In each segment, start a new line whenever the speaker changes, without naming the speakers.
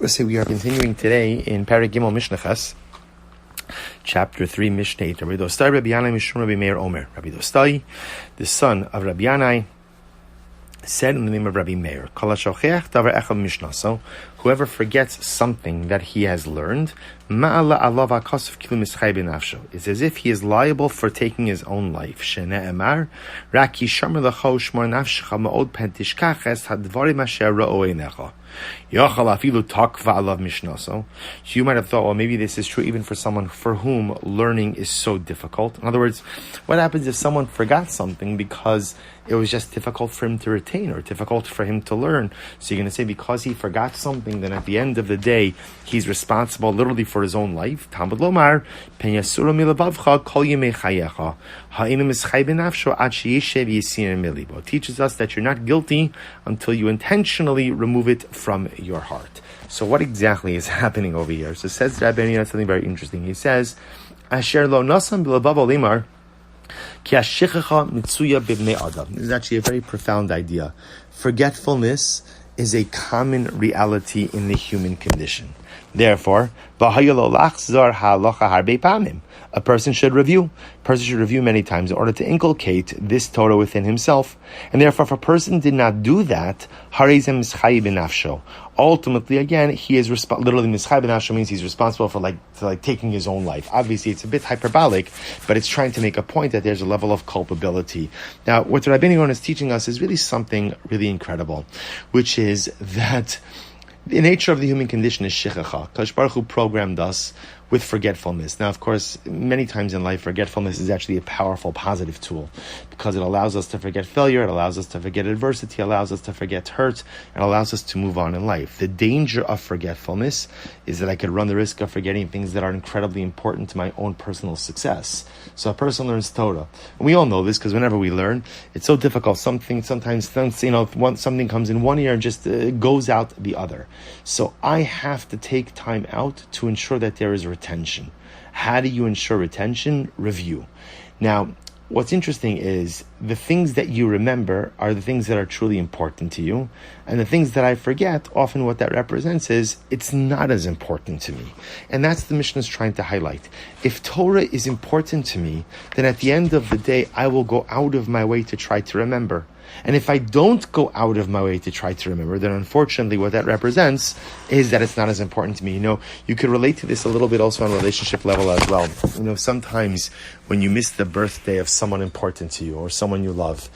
So we are continuing today in Pirkei Mishna, Chapter 3, Mishnah 8. Rabbi Dostai, Rabbi Yanai, Mishum, Rabbi Meir, Omer. Rabbi Dostai, the son of Rabbi Yanai, said in the name of Rabbi Meir, so whoever forgets something that he has learned, it's as if he is liable for taking his own life. So you might have thought, well, maybe this is true even for someone for whom learning is so difficult. In other words, what happens if someone forgot something because it was just difficult for him to retain or difficult for him to learn? So you're going to say because he forgot something, then at the end of the day, he's responsible literally for his own life. Talmud Lomar, teaches us that you're not guilty until you intentionally remove it from your heart. So what exactly is happening over here? So says Rabbi Yanai something very interesting. He says, Asher lo nasam b'levav olimar, this is actually a very profound idea. Forgetfulness is a common reality in the human condition. Therefore, a person should review many times in order to inculcate this Torah within himself. And therefore, if a person did not do that, ultimately, again, he is literally mischai b'nafsho means he's responsible for taking his own life. Obviously, it's a bit hyperbolic, but it's trying to make a point that there's a level of culpability. Now, what the Rabbi Yanai is teaching us is really something really incredible, which is that the nature of the human condition is shichacha. Kadosh Baruch Hu programmed us with forgetfulness. Now, of course, many times in life, forgetfulness is actually a powerful, positive tool because it allows us to forget failure, it allows us to forget adversity, it allows us to forget hurt, and allows us to move on in life. The danger of forgetfulness is that I could run the risk of forgetting things that are incredibly important to my own personal success. So a person learns Torah. And we all know this because whenever we learn, it's so difficult. Something comes in one ear and just goes out the other. So I have to take time out to ensure that there is retention. How do you ensure retention? Review. Now, what's interesting is the things that you remember are the things that are truly important to you, and the things that I forget, often what that represents is it's not as important to me. And that's the Mishna is trying to highlight. If Torah is important to me, then at the end of the day, I will go out of my way to try to remember. And if I don't go out of my way to try to remember, then unfortunately what that represents is that it's not as important to me. You could relate to this a little bit also on a relationship level as well. Sometimes when you miss the birthday of someone important to you or someone you love,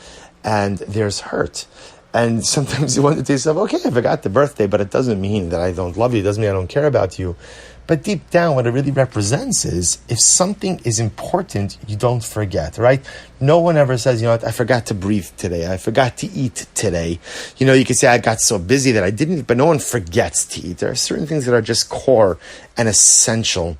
and there's hurt, and sometimes you wonder to yourself, okay, I forgot the birthday, but it doesn't mean that I don't love you. It doesn't mean I don't care about you. But deep down, what it really represents is if something is important, you don't forget, right? No one ever says, I forgot to breathe today. I forgot to eat today. You can say, I got so busy that I didn't eat, but no one forgets to eat. There are certain things that are just core and essential.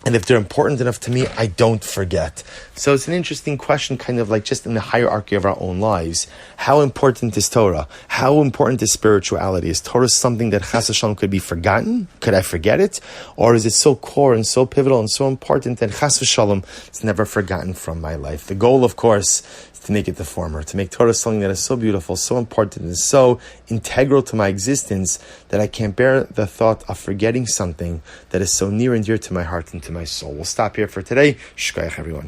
And if they're important enough to me, I don't forget. So it's an interesting question, kind of like just in the hierarchy of our own lives. How important is Torah? How important is spirituality? Is Torah something that chas v'shalom could be forgotten? Could I forget it? Or is it so core and so pivotal and so important that chas v'shalom it's never forgotten from my life? The goal, of course, is to make it the former, to make Torah something that is so beautiful, so important, and so integral to my existence that I can't bear the thought of forgetting something that is so near and dear to my heart and to my soul. We'll stop here for today. Shkoyach, everyone.